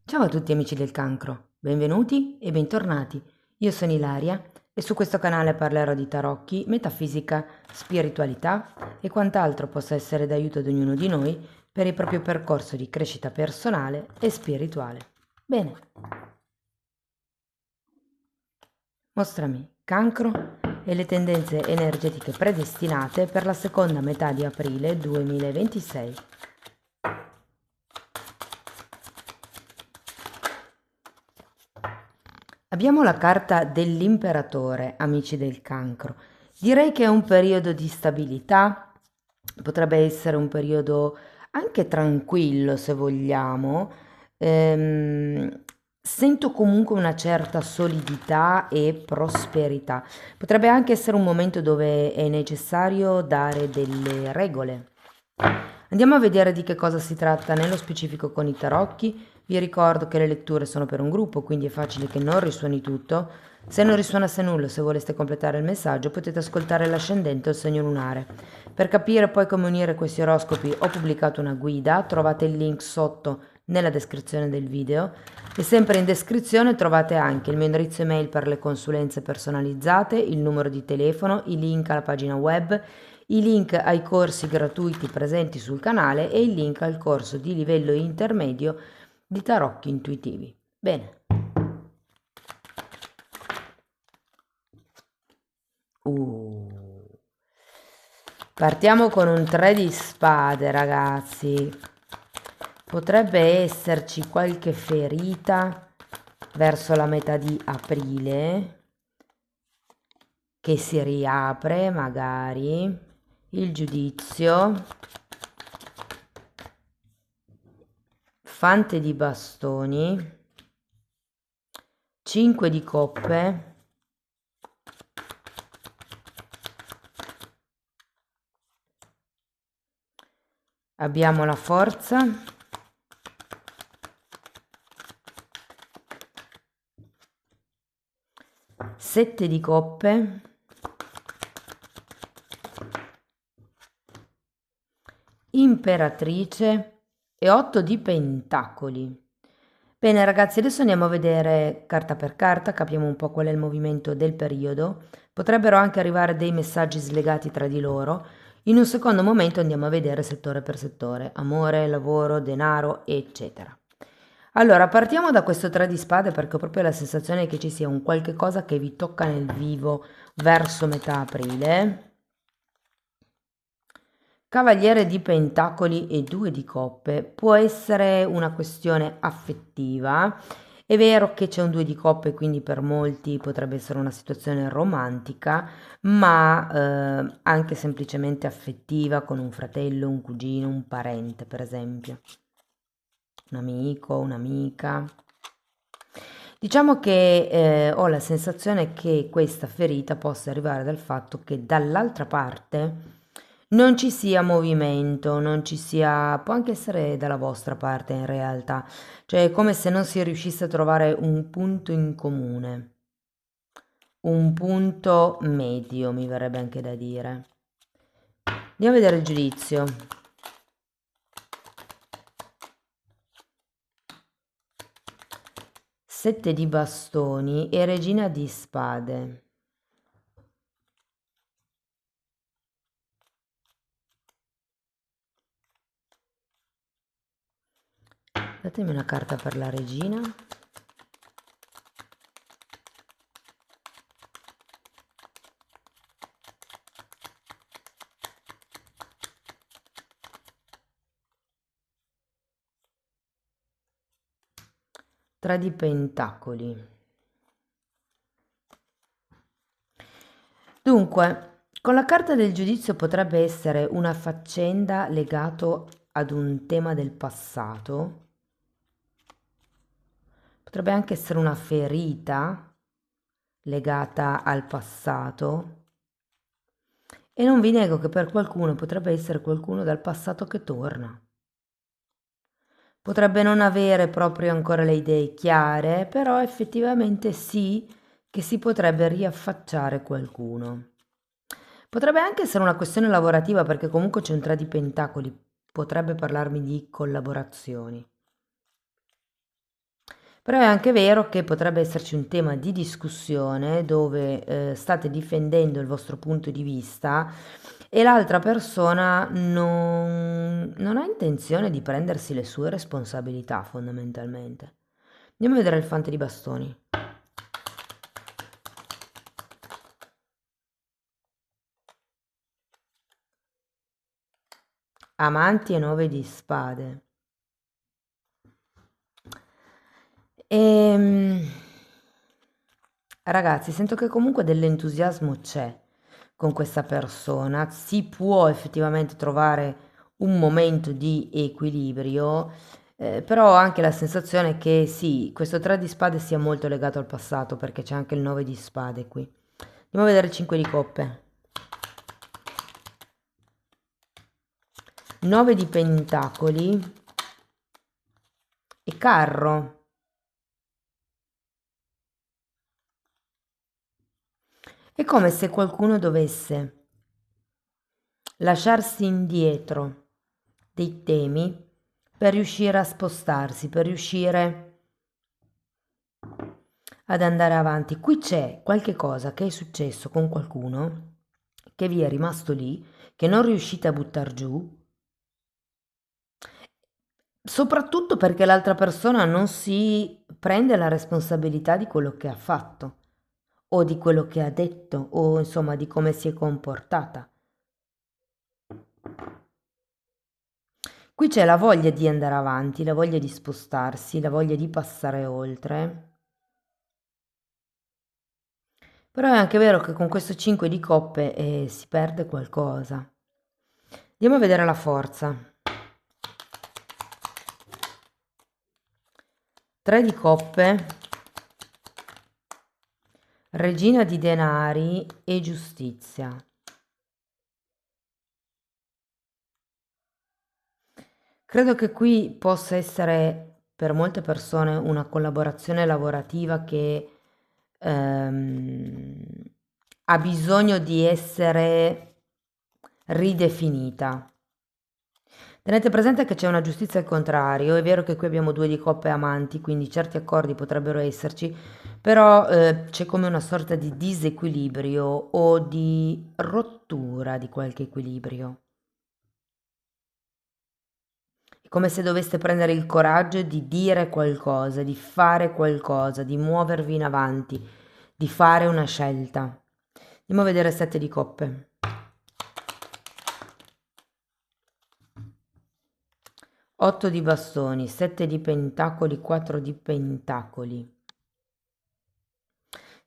Ciao a tutti amici del cancro, benvenuti e bentornati. Io sono Ilaria e su questo canale parlerò di tarocchi, metafisica, spiritualità e quant'altro possa essere d'aiuto ad ognuno di noi per il proprio percorso di crescita personale e spirituale. Bene, mostrami cancro e le tendenze energetiche predestinate per la seconda metà di aprile 2026. Abbiamo la carta dell'imperatore, amici del cancro. Direi che è un periodo di stabilità, potrebbe essere un periodo anche tranquillo se vogliamo. Sento comunque una certa solidità e prosperità. Potrebbe anche essere un momento dove è necessario dare delle regole. Andiamo a vedere di che cosa si tratta nello specifico con i tarocchi. Vi ricordo che le letture sono per un gruppo, quindi è facile che non risuoni tutto. Se non risuonasse nulla, se voleste completare il messaggio, potete ascoltare l'ascendente o il segno lunare. Per capire poi come unire questi oroscopi ho pubblicato una guida, trovate il link sotto nella descrizione del video e sempre in descrizione trovate anche il mio indirizzo email per le consulenze personalizzate, il numero di telefono, i link alla pagina web, i link ai corsi gratuiti presenti sul canale e il link al corso di livello intermedio di tarocchi intuitivi. Bene. Partiamo con un 3 di spade, ragazzi. Potrebbe esserci qualche ferita verso la metà di aprile che si riapre magari. Il giudizio. Fante di bastoni. 5 di coppe. Abbiamo la forza. Sette di coppe. Imperatrice e 8 di pentacoli. Bene ragazzi, adesso andiamo a vedere carta per carta, capiamo un po' qual è il movimento del periodo. Potrebbero anche arrivare dei messaggi slegati tra di loro. In un secondo momento andiamo a vedere settore per settore, amore, lavoro, denaro, eccetera. Allora, partiamo da questo 3 di spade perché ho proprio la sensazione che ci sia un qualche cosa che vi tocca nel vivo verso metà aprile. Cavaliere di pentacoli e 2 di coppe può essere una questione affettiva. È vero che c'è un 2 di coppe, quindi per molti potrebbe essere una situazione romantica, ma anche semplicemente affettiva con un fratello, un cugino, un parente, per esempio. Un amico, un'amica. Diciamo che ho la sensazione che questa ferita possa arrivare dal fatto che dall'altra parte non ci sia movimento, non ci sia, può anche essere dalla vostra parte in realtà, cioè è come se non si riuscisse a trovare un punto in comune, un punto medio, mi verrebbe anche da dire. Andiamo a vedere il giudizio. Sette di bastoni e regina di spade. Datemi una carta per la regina. Tre di pentacoli. Dunque, con la carta del giudizio potrebbe essere una faccenda legata ad un tema del passato. Potrebbe anche essere una ferita legata al passato. E non vi nego che per qualcuno potrebbe essere qualcuno dal passato che torna. Potrebbe non avere proprio ancora le idee chiare, però effettivamente sì che si potrebbe riaffacciare qualcuno. Potrebbe anche essere una questione lavorativa perché comunque c'è un 3 di pentacoli, potrebbe parlarmi di collaborazioni. Però è anche vero che potrebbe esserci un tema di discussione dove state difendendo il vostro punto di vista e l'altra persona non ha intenzione di prendersi le sue responsabilità, fondamentalmente. Andiamo a vedere il fante di bastoni. Amanti e 9 di spade. Ehm, Ragazzi, sento che comunque dell'entusiasmo c'è con questa persona, si può effettivamente trovare un momento di equilibrio, però ho anche la sensazione che sì, questo 3 di spade sia molto legato al passato perché c'è anche il 9 di spade qui. Andiamo a vedere il 5 di coppe. 9 di pentacoli e carro. È come se qualcuno dovesse lasciarsi indietro dei temi per riuscire a spostarsi, per riuscire ad andare avanti. Qui c'è qualche cosa che è successo con qualcuno che vi è rimasto lì, che non riuscite a buttar giù, soprattutto perché l'altra persona non si prende la responsabilità di quello che ha fatto o di quello che ha detto o insomma di come si è comportata. Qui c'è la voglia di andare avanti, la voglia di spostarsi, la voglia di passare oltre. Però è anche vero che con questo 5 di coppe si perde qualcosa. Andiamo a vedere la forza. 3 di coppe, regina di denari e giustizia. Credo che qui possa essere per molte persone una collaborazione lavorativa che ehm, ha bisogno di essere ridefinita. Tenete presente che c'è una giustizia al contrario, è vero che qui abbiamo 2 di coppe amanti, quindi certi accordi potrebbero esserci, però c'è come una sorta di disequilibrio o di rottura di qualche equilibrio. È come se doveste prendere il coraggio di dire qualcosa, di fare qualcosa, di muovervi in avanti, di fare una scelta. Andiamo a vedere 7 di coppe. 8 di bastoni, 7 di pentacoli, 4 di pentacoli.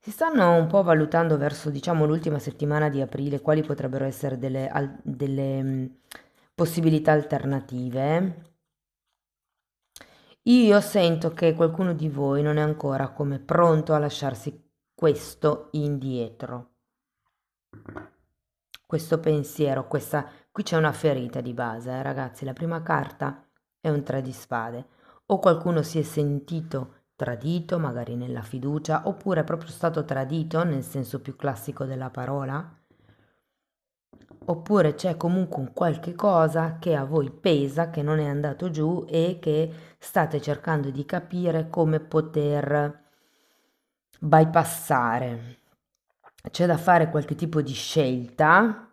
Si stanno un po' valutando verso, diciamo, l'ultima settimana di aprile quali potrebbero essere delle possibilità alternative. Io sento che qualcuno di voi non è ancora come pronto a lasciarsi questo indietro, questo pensiero, qui c'è una ferita di base, ragazzi. La prima carta è un 3 di spade. O qualcuno si è sentito tradito, magari nella fiducia, oppure è proprio stato tradito nel senso più classico della parola. Oppure c'è comunque un qualche cosa che a voi pesa, che non è andato giù e che state cercando di capire come poter bypassare. C'è da fare qualche tipo di scelta.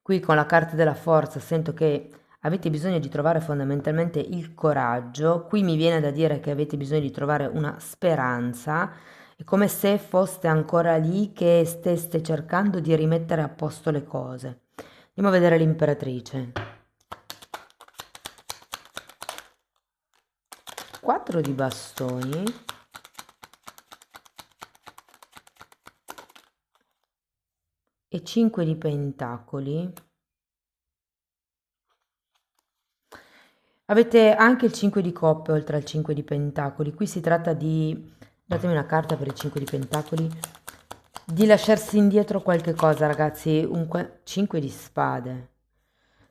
Qui con la carta della forza sento che avete bisogno di trovare fondamentalmente il coraggio. Qui mi viene da dire che avete bisogno di trovare una speranza. È come se foste ancora lì che steste cercando di rimettere a posto le cose. Andiamo a vedere l'imperatrice. 4 di bastoni. E 5 di pentacoli. Avete anche il 5 di coppe oltre al 5 di pentacoli. Qui si tratta di... Datemi una carta per il 5 di pentacoli. Di lasciarsi indietro qualche cosa, ragazzi. 5 di spade.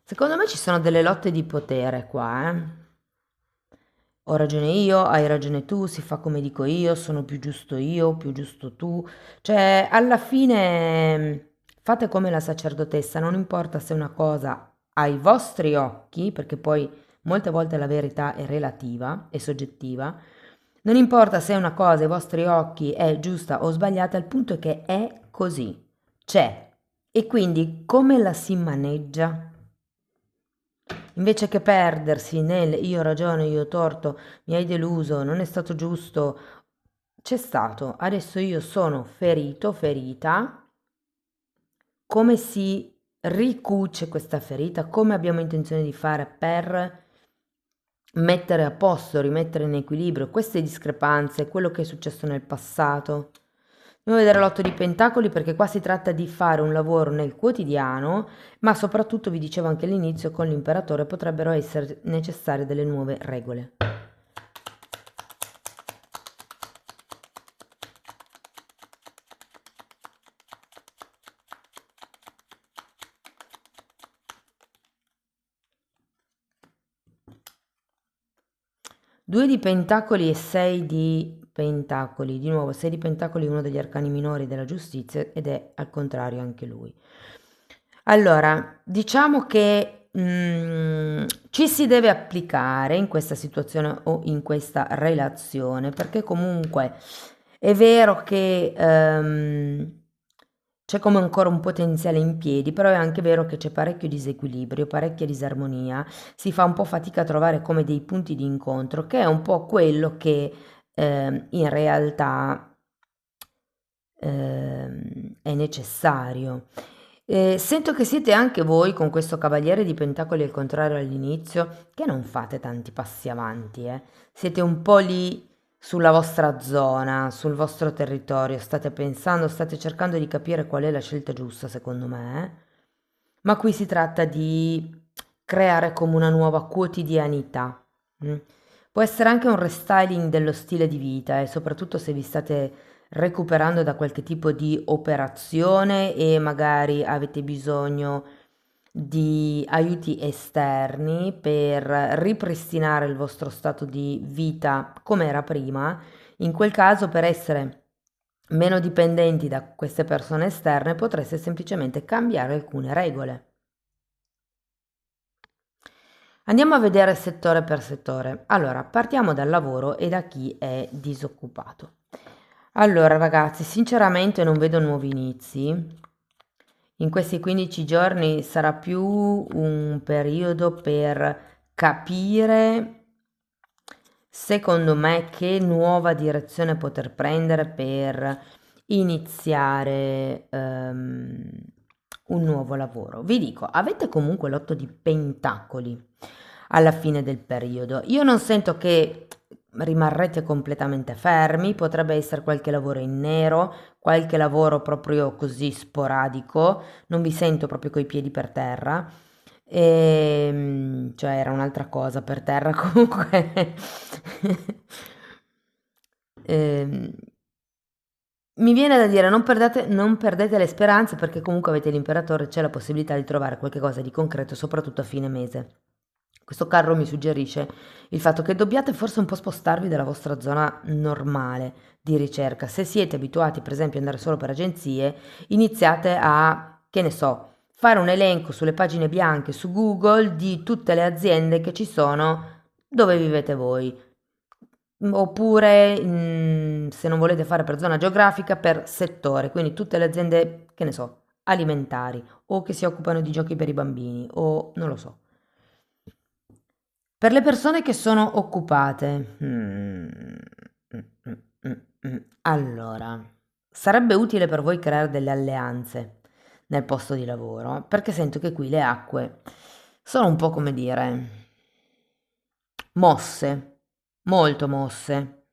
Secondo me ci sono delle lotte di potere qua, eh. Ho ragione io, hai ragione tu, si fa come dico io, più giusto tu. Cioè, alla fine fate come la sacerdotessa, non importa se una cosa ai vostri occhi, perché poi molte volte la verità è relativa, è soggettiva, Non importa se una cosa ai vostri occhi è giusta o sbagliata, il punto è che è così, c'è. E quindi come la si maneggia? Invece che perdersi nel io ho ragione, io ho torto, mi hai deluso, non è stato giusto, c'è stato, adesso io sono ferito, ferita, come si ricuce questa ferita, come abbiamo intenzione di fare per mettere a posto, rimettere in equilibrio queste discrepanze, quello che è successo nel passato. Andiamo a vedere l'otto di pentacoli perché qua si tratta di fare un lavoro nel quotidiano, ma soprattutto vi dicevo anche all'inizio con l'imperatore potrebbero essere necessarie delle nuove regole. Due di pentacoli e sei di pentacoli, di nuovo 6 di pentacoli, uno degli arcani minori della giustizia ed è al contrario anche lui. Allora, diciamo che ci si deve applicare in questa situazione o in questa relazione perché comunque è vero che c'è come ancora un potenziale in piedi, però è anche vero che c'è parecchio disequilibrio, parecchia disarmonia, si fa un po' fatica a trovare come dei punti di incontro, che è un po' quello che in realtà è necessario. Sento che siete anche voi con questo cavaliere di pentacoli al contrario all'inizio, che non fate tanti passi avanti, eh. Siete un po' lì sulla vostra zona, sul vostro territorio, state pensando, state cercando di capire qual è la scelta giusta, secondo me, ma qui si tratta di creare come una nuova quotidianità. Mm. Può essere anche un restyling dello stile di vita e soprattutto se vi state recuperando da qualche tipo di operazione e magari avete bisogno di aiuti esterni per ripristinare il vostro stato di vita come era prima, in quel caso per essere meno dipendenti da queste persone esterne potreste semplicemente cambiare alcune regole. Andiamo a vedere settore per settore. Allora, partiamo dal lavoro e da chi è disoccupato. Allora, ragazzi, sinceramente non vedo nuovi inizi. In questi 15 giorni sarà più un periodo per capire, secondo me, che nuova direzione poter prendere per iniziare un nuovo lavoro. Vi dico, avete comunque l'otto di pentacoli alla fine del periodo. Io non sento che rimarrete completamente fermi, potrebbe essere qualche lavoro in nero, qualche lavoro proprio così sporadico, non vi sento proprio coi piedi per terra. Cioè era un'altra cosa per terra comunque. Ehm, Mi viene da dire, non perdete le speranze perché comunque avete l'imperatore, c'è la possibilità di trovare qualcosa di concreto, soprattutto a fine mese. Questo carro mi suggerisce il fatto che dobbiate forse un po' spostarvi dalla vostra zona normale di ricerca. Se siete abituati, per esempio, ad andare solo per agenzie, iniziate a, che ne so, fare un elenco sulle pagine bianche su Google di tutte le aziende che ci sono dove vivete voi. Oppure, se non volete fare per zona geografica, per settore, quindi tutte le aziende, che ne so, alimentari o che si occupano di giochi per i bambini o non lo so. Per le persone che sono occupate, allora, sarebbe utile per voi creare delle alleanze nel posto di lavoro, perché sento che qui le acque sono un po' come dire, mosse, molto mosse.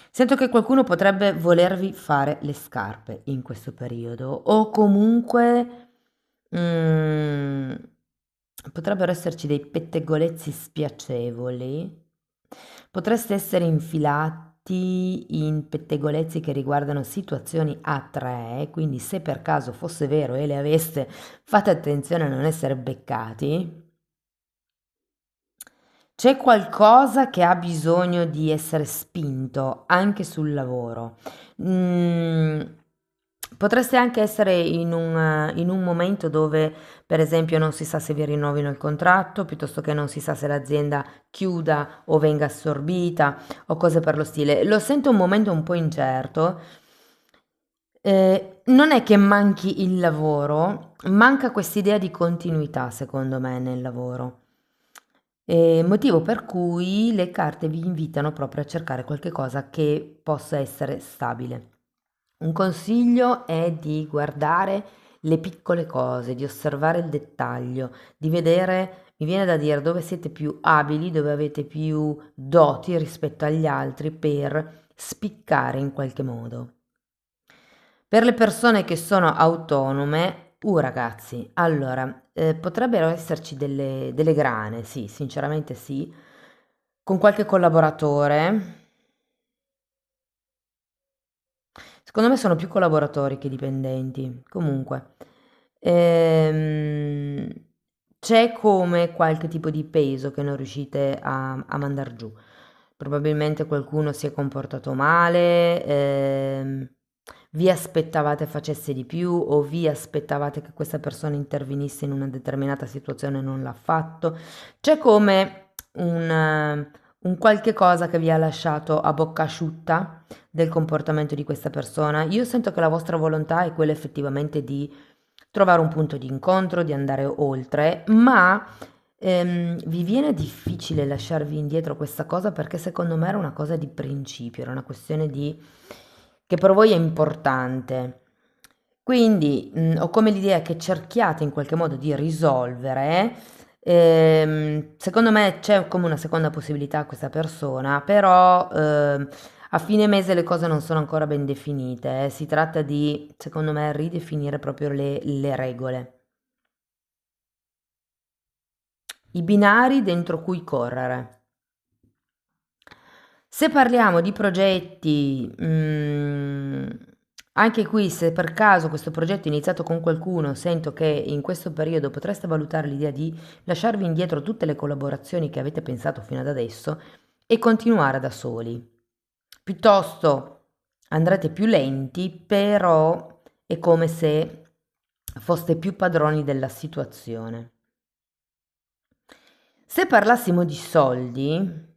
Sento che qualcuno potrebbe volervi fare le scarpe in questo periodo o comunque mm, potrebbero esserci dei pettegolezzi spiacevoli. Potreste essere infilati in pettegolezzi che riguardano situazioni a tre, quindi se per caso fosse vero e le aveste, fate attenzione a non essere beccati. C'è qualcosa che ha bisogno di essere spinto anche sul lavoro. Mm, Potreste anche essere in un momento dove, per esempio, non si sa se vi rinnovino il contratto, piuttosto che non si sa se l'azienda chiuda o venga assorbita o cose per lo stile. Lo sento un momento un po' incerto. Non è che manchi il lavoro, manca quest'idea di continuità, secondo me, nel lavoro. Motivo per cui le carte vi invitano proprio a cercare qualche cosa che possa essere stabile. Un consiglio è di guardare le piccole cose, di osservare il dettaglio, di vedere, mi viene da dire, dove siete più abili, dove avete più doti rispetto agli altri per spiccare in qualche modo. Per le persone che sono autonome, ragazzi, allora, potrebbero esserci delle grane, sì, sinceramente sì, con qualche collaboratore. Secondo me sono più collaboratori che dipendenti. Comunque, ehm, c'è come qualche tipo di peso che non riuscite a mandar giù. Probabilmente qualcuno si è comportato male, vi aspettavate facesse di più o vi aspettavate che questa persona intervenisse in una determinata situazione e non l'ha fatto. C'è come un qualche cosa che vi ha lasciato a bocca asciutta del comportamento di questa persona. Io sento che la vostra volontà è quella effettivamente di trovare un punto di incontro, di andare oltre, ma vi viene difficile lasciarvi indietro questa cosa perché secondo me era una cosa di principio, era una questione di che per voi è importante. Quindi ho come l'idea che cerchiate in qualche modo di risolvere. Secondo me c'è come una seconda possibilità a questa persona, però a fine mese le cose non sono ancora ben definite. Si tratta di, secondo me, ridefinire proprio le regole, i binari dentro cui correre. Se parliamo di progetti, anche qui se per caso questo progetto è iniziato con qualcuno, sento che in questo periodo potreste valutare l'idea di lasciarvi indietro tutte le collaborazioni che avete pensato fino ad adesso e continuare da soli. Piuttosto andrete più lenti, però è come se foste più padroni della situazione. Se parlassimo di soldi,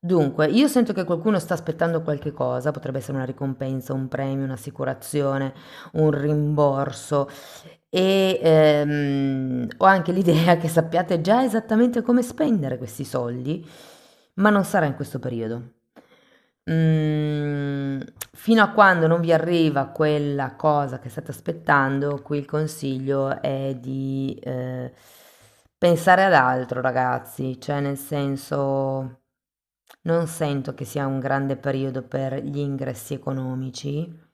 dunque, io sento che qualcuno sta aspettando qualche cosa, potrebbe essere una ricompensa, un premio, un'assicurazione, un rimborso e ho anche l'idea che sappiate già esattamente come spendere questi soldi, ma non sarà in questo periodo. Fino a quando non vi arriva quella cosa che state aspettando, qui il consiglio è di pensare ad altro, ragazzi, cioè nel senso non sento che sia un grande periodo per gli ingressi economici,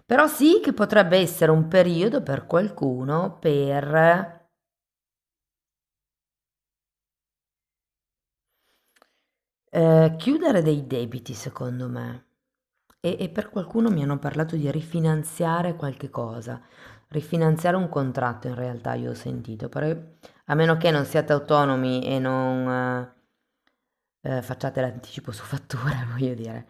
però sì che potrebbe essere un periodo per qualcuno per chiudere dei debiti, secondo me. E per qualcuno mi hanno parlato di rifinanziare qualche cosa, rifinanziare un contratto in realtà io ho sentito, a meno che non siate autonomi e non facciate l'anticipo su fattura, voglio dire.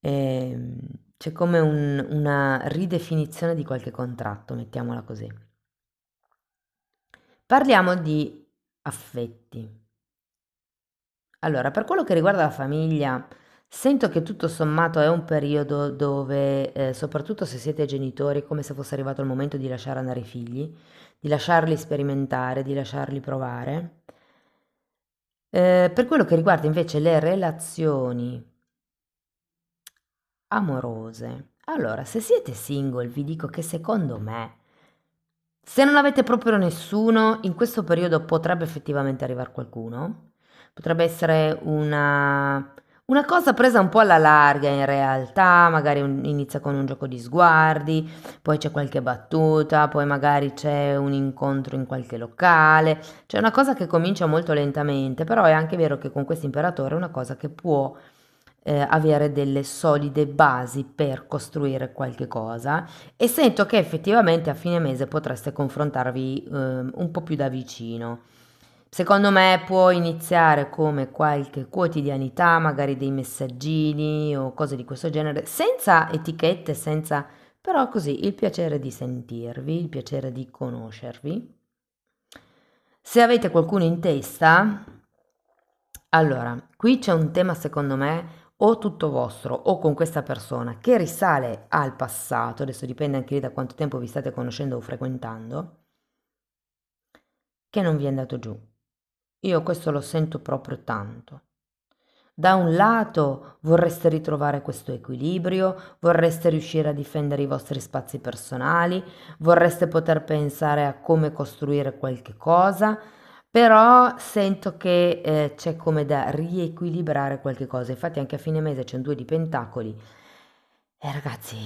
Ehm, C'è come una ridefinizione di qualche contratto, mettiamola così. Parliamo di affetti. Allora, per quello che riguarda la famiglia, sento che tutto sommato è un periodo dove, soprattutto se siete genitori, è come se fosse arrivato il momento di lasciare andare i figli, di lasciarli sperimentare, di lasciarli provare. Per quello che riguarda invece le relazioni amorose, allora, se siete single, vi dico che secondo me, se non avete proprio nessuno, in questo periodo potrebbe effettivamente arrivare qualcuno. Potrebbe essere una cosa presa un po' alla larga in realtà, magari inizia con un gioco di sguardi, poi c'è qualche battuta, poi magari c'è un incontro in qualche locale. C'è una cosa che comincia molto lentamente, però è anche vero che con questo imperatore è una cosa che può avere delle solide basi per costruire qualche cosa e sento che effettivamente a fine mese potreste confrontarvi un po' più da vicino. Secondo me può iniziare come qualche quotidianità, magari dei messaggini o cose di questo genere, senza etichette, senza però così il piacere di sentirvi, il piacere di conoscervi. Se avete qualcuno in testa, allora, qui c'è un tema secondo me o tutto vostro o con questa persona che risale al passato, adesso dipende anche lì da quanto tempo vi state conoscendo o frequentando, che non vi è andato giù. Io questo lo sento proprio tanto. Da un lato vorreste ritrovare questo equilibrio, vorreste riuscire a difendere i vostri spazi personali, vorreste poter pensare a come costruire qualche cosa, però sento che c'è come da riequilibrare qualche cosa. Infatti anche a fine mese c'è un 2 di pentacoli. E ragazzi,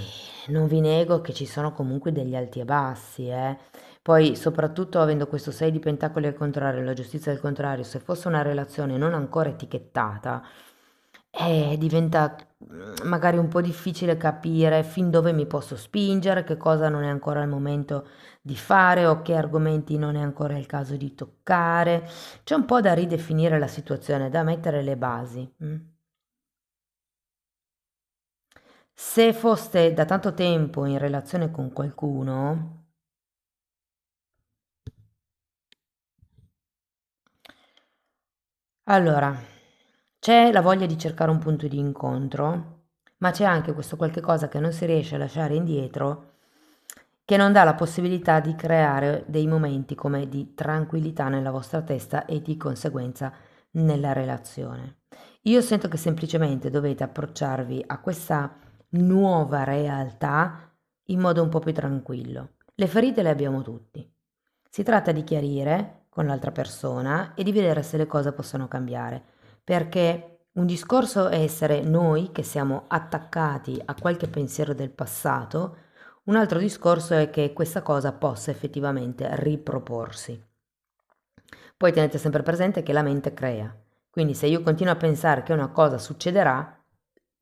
non vi nego che ci sono comunque degli alti e bassi, eh. Poi, soprattutto avendo questo 6 di pentacoli al contrario, la giustizia al contrario, se fosse una relazione non ancora etichettata, diventa magari un po' difficile capire fin dove mi posso spingere, che cosa non è ancora il momento di fare o che argomenti non è ancora il caso di toccare. C'è un po' da ridefinire la situazione, da mettere le basi. Se foste da tanto tempo in relazione con qualcuno, allora, c'è la voglia di cercare un punto di incontro, ma c'è anche questo qualche cosa che non si riesce a lasciare indietro, che non dà la possibilità di creare dei momenti come di tranquillità nella vostra testa e di conseguenza nella relazione. Io sento che semplicemente dovete approcciarvi a questa nuova realtà in modo un po' più tranquillo. Le ferite le abbiamo tutti. Si tratta di chiarire con l'altra persona e di vedere se le cose possono cambiare, perché un discorso è essere noi che siamo attaccati a qualche pensiero del passato, un altro discorso è che questa cosa possa effettivamente riproporsi. Poi tenete sempre presente che la mente crea, quindi se io continuo a pensare che una cosa succederà,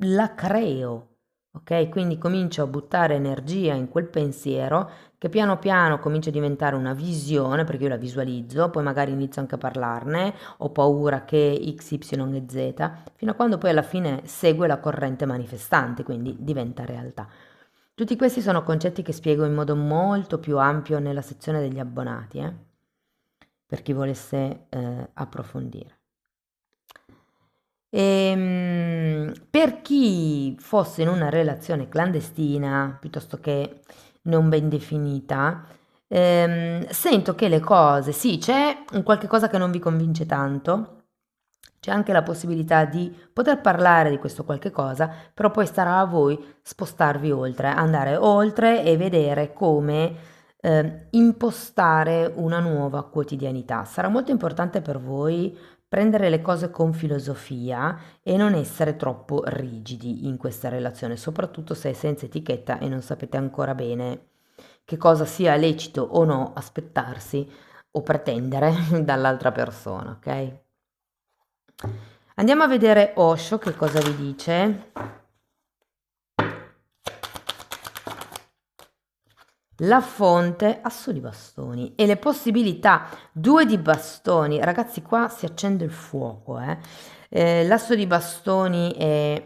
la creo, ok? Quindi comincio a buttare energia in quel pensiero che piano piano comincia a diventare una visione, perché io la visualizzo, poi magari inizio anche a parlarne, ho paura che X, Y e Z, fino a quando poi alla fine segue la corrente manifestante, quindi diventa realtà. Tutti questi sono concetti che spiego in modo molto più ampio nella sezione degli abbonati, per chi volesse approfondire. Per chi fosse in una relazione clandestina, piuttosto che non ben definita, sento che le cose, sì, c'è un qualche cosa che non vi convince tanto, c'è anche la possibilità di poter parlare di questo qualche cosa, però poi starà a voi spostarvi oltre, andare oltre e vedere come impostare una nuova quotidianità. Sarà molto importante per voi prendere le cose con filosofia e non essere troppo rigidi in questa relazione, soprattutto se è senza etichetta e non sapete ancora bene che cosa sia lecito o no aspettarsi o pretendere dall'altra persona, ok? Andiamo a vedere Osho che cosa vi dice. La fonte, asso di bastoni e le possibilità, 2 di bastoni, ragazzi qua si accende il fuoco, l'asso di bastoni è,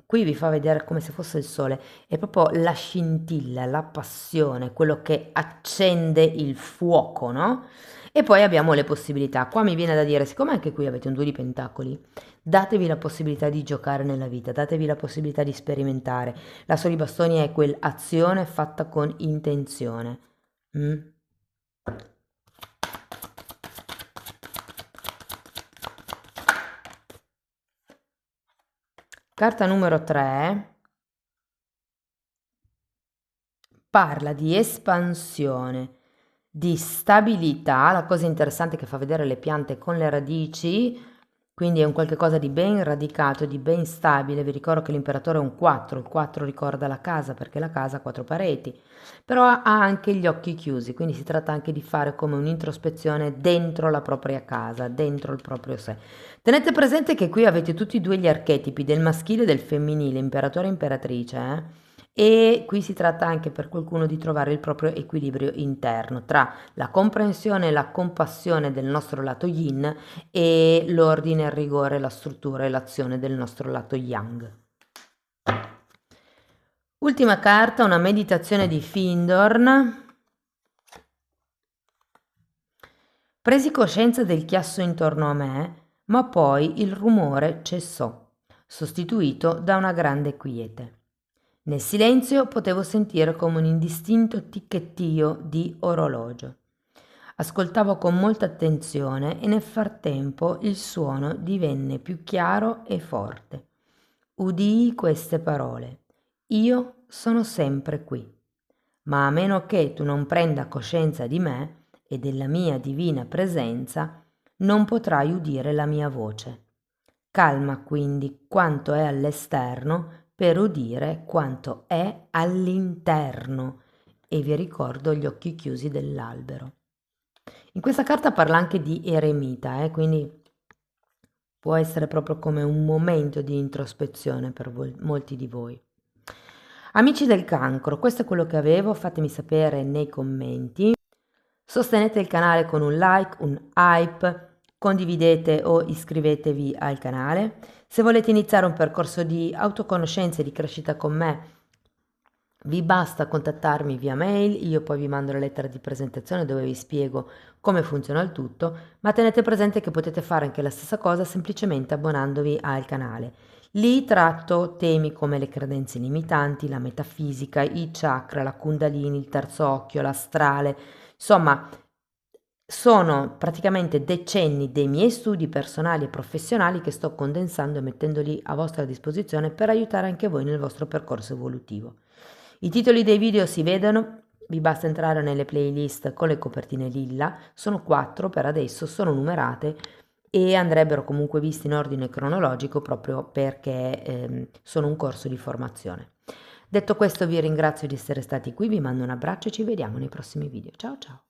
qui vi fa vedere come se fosse il sole, è proprio la scintilla, la passione, quello che accende il fuoco, no? E poi abbiamo le possibilità, qua mi viene da dire, siccome anche qui avete un 2 di pentacoli, datevi la possibilità di giocare nella vita, datevi la possibilità di sperimentare. L'asso di bastoni è quell'azione fatta con intenzione. Mm? Carta numero 3 parla di espansione, di stabilità. La cosa interessante che fa vedere le piante con le radici, quindi è un qualche cosa di ben radicato, di ben stabile. Vi ricordo che l'imperatore è un 4, il 4 ricorda la casa perché la casa ha 4 pareti, però ha anche gli occhi chiusi, quindi si tratta anche di fare come un'introspezione dentro la propria casa, dentro il proprio sé. Tenete presente che qui avete tutti e due gli archetipi del maschile e del femminile, imperatore e imperatrice, E qui si tratta anche per qualcuno di trovare il proprio equilibrio interno tra la comprensione e la compassione del nostro lato yin e l'ordine, il rigore, la struttura e l'azione del nostro lato yang. Ultima carta, una meditazione di Findorn. Presi coscienza del chiasso intorno a me, ma poi il rumore cessò, sostituito da una grande quiete. Nel silenzio potevo sentire come un indistinto ticchettio di orologio. Ascoltavo con molta attenzione e nel frattempo il suono divenne più chiaro e forte. Udii queste parole: io sono sempre qui, ma a meno che tu non prenda coscienza di me e della mia divina presenza, non potrai udire la mia voce. Calma quindi quanto è all'esterno per udire quanto è all'interno, e vi ricordo gli occhi chiusi dell'albero. In questa carta parla anche di eremita, quindi può essere proprio come un momento di introspezione per molti di voi. Amici del cancro, questo è quello che avevo, fatemi sapere nei commenti. Sostenete il canale con un like, un hype, condividete o iscrivetevi al canale. Se volete iniziare un percorso di autoconoscenza e di crescita con me, vi basta contattarmi via mail, io poi vi mando la lettera di presentazione dove vi spiego come funziona il tutto, ma tenete presente che potete fare anche la stessa cosa semplicemente abbonandovi al canale. Lì tratto temi come le credenze limitanti, la metafisica, i chakra, la kundalini, il terzo occhio, l'astrale, insomma sono praticamente decenni dei miei studi personali e professionali che sto condensando e mettendoli a vostra disposizione per aiutare anche voi nel vostro percorso evolutivo. I titoli dei video si vedono, vi basta entrare nelle playlist con le copertine lilla, sono 4 per adesso, sono numerate e andrebbero comunque visti in ordine cronologico proprio perché sono un corso di formazione. Detto questo vi ringrazio di essere stati qui, vi mando un abbraccio e ci vediamo nei prossimi video. Ciao ciao!